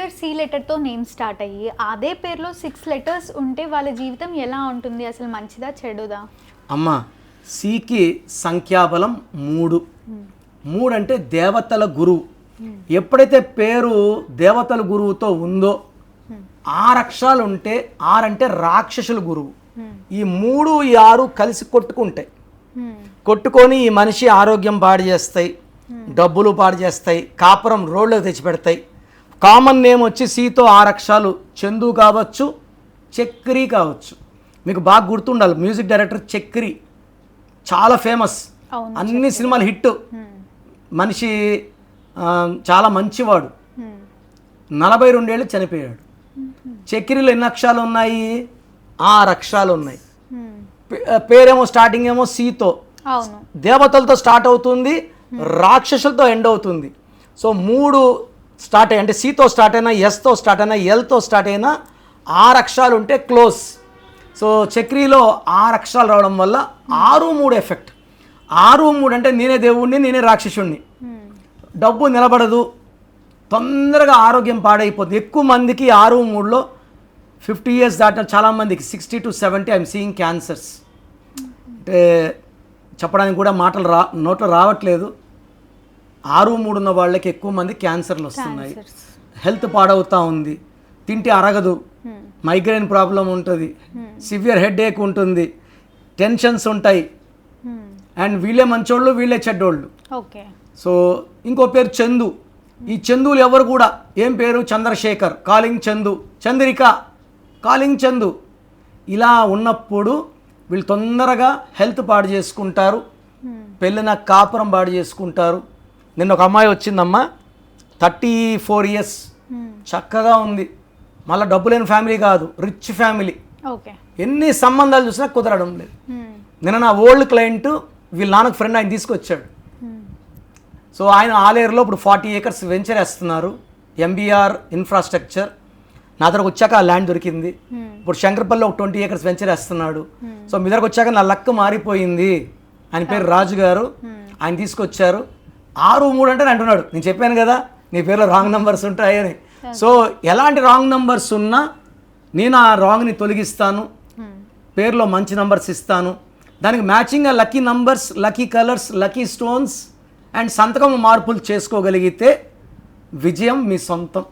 Letter C లెటర్తో name start అయ్యి అదే పేరులో 6 లెటర్స్ ఉంటే వాళ్ళ జీవితం ఎలా ఉంటుంది? అసలు మంచిదా చెడుదా? అమ్మ, సికి సంఖ్యాబలం 3. 3 అంటే దేవతల గురువు. ఎప్పుడైతే పేరు దేవతల గురువుతో ఉందో 6 అక్షరాలు ఉంటే 6 అంటే రాక్షసుల గురువు. ఈ 3, ఈ 6 కలిసి కొట్టుకుంటాయి. కొట్టుకొని ఈ మనిషి ఆరోగ్యం పాడు చేస్తాయి, డబ్బులు పాడు చేస్తాయి, కాపురం రోడ్లకు తెచ్చిపెడతాయి. కామన్ నేమ్ వచ్చి సితో 6 అక్షరాలు, చందు కావచ్చు, చక్రి కావచ్చు. మీకు బాగా గుర్తుండాలి, మ్యూజిక్ డైరెక్టర్ చక్రి చాలా ఫేమస్, అన్ని సినిమాలు హిట్. మనిషి చాలా మంచివాడు. 42 ఏళ్ళు చనిపోయాడు. చక్రిలో ఎన్ని అక్షరాలు ఉన్నాయి? 6 అక్షరాలు ఉన్నాయి. పేరేమో స్టార్టింగ్ ఏమో సితో, దేవతలతో స్టార్ట్ అవుతుంది, రాక్షసులతో ఎండ్ అవుతుంది. సో 3 స్టార్ట్ అయ్యి అంటే సితో స్టార్ట్ అయినా, ఎస్తో స్టార్ట్ అయినా, ఎల్తో స్టార్ట్ అయినా 6 అక్షరాలు ఉంటే క్లోజ్. సో చక్రీలో 6 అక్షరాలు రావడం వల్ల 6-3 ఎఫెక్ట్. 6-3 అంటే నేనే దేవుణ్ణి, నేనే రాక్షసుణ్ణి. డబ్బు నిలబడదు, తొందరగా ఆరోగ్యం పాడైపోతుంది. ఎక్కువ మందికి 6-3లో 50 ఇయర్స్ దాటిన చాలామందికి 60 to 70 ఐఎమ్ సీయింగ్ క్యాన్సర్స్. అంటే చెప్పడానికి కూడా మాటలు నోట్లో రావట్లేదు. 6-3 ఉన్న వాళ్ళకి ఎక్కువ మంది క్యాన్సర్లు వస్తున్నాయి. హెల్త్ పాడవుతూ ఉంది, తింటే అరగదు, మైగ్రేన్ ప్రాబ్లం ఉంటుంది, సివియర్ హెడేక్ ఉంటుంది, టెన్షన్స్ ఉంటాయి. అండ్ వీళ్ళే మంచోళ్ళు, వీళ్ళే చెడ్డోళ్ళు. సో ఇంకో పేరు చందు. ఈ చందులు ఎవరు కూడా ఏం పేరు? Chandrashekhar, calling Chandu, Chandrika, calling Chandu. ఇలా ఉన్నప్పుడు వీళ్ళు తొందరగా హెల్త్ పాడు చేసుకుంటారు, పెళ్ళిన కాపురం పాడు చేసుకుంటారు. నిన్న ఒక అమ్మాయి వచ్చిందమ్మా, 34 ఇయర్స్, చక్కగా ఉంది, మళ్ళీ డబ్బు లేని ఫ్యామిలీ కాదు, రిచ్ ఫ్యామిలీ. ఎన్ని సంబంధాలు చూసినా కుదరడం లేదు. నిన్న నా ఓల్డ్ క్లయింట్ వీళ్ళ నాన్నకు ఫ్రెండ్ ఆయన తీసుకొచ్చాడు. సో ఆయన ఆలేరులో ఇప్పుడు 40 acres వెంచర్ వేస్తున్నారు, ఎంబీఆర్ ఇన్ఫ్రాస్ట్రక్చర్. నా దగ్గరకు వచ్చాక ఆ ల్యాండ్ దొరికింది. ఇప్పుడు శంకరపల్లిలో ఒక 20 acres వెంచర్ వేస్తున్నాడు. సో మీ దగ్గరకు వచ్చాక నా లక్ మారిపోయింది. ఆయన పేరు రాజు గారు, ఆయన తీసుకొచ్చారు. 6-3 అంటే అంటున్నాడు, నేను చెప్పాను కదా నీ పేరులో రాంగ్ నెంబర్స్ ఉంటాయని. సో ఎలాంటి రాంగ్ నెంబర్స్ ఉన్నా నేను ఆ రాంగ్ని తొలగిస్తాను, పేరులో మంచి నంబర్స్ ఇస్తాను. దానికి మ్యాచింగ్గా lucky numbers, lucky colours, lucky stones and సంతకం మార్పులు చేసుకోగలిగితే విజయం మీ సొంతం.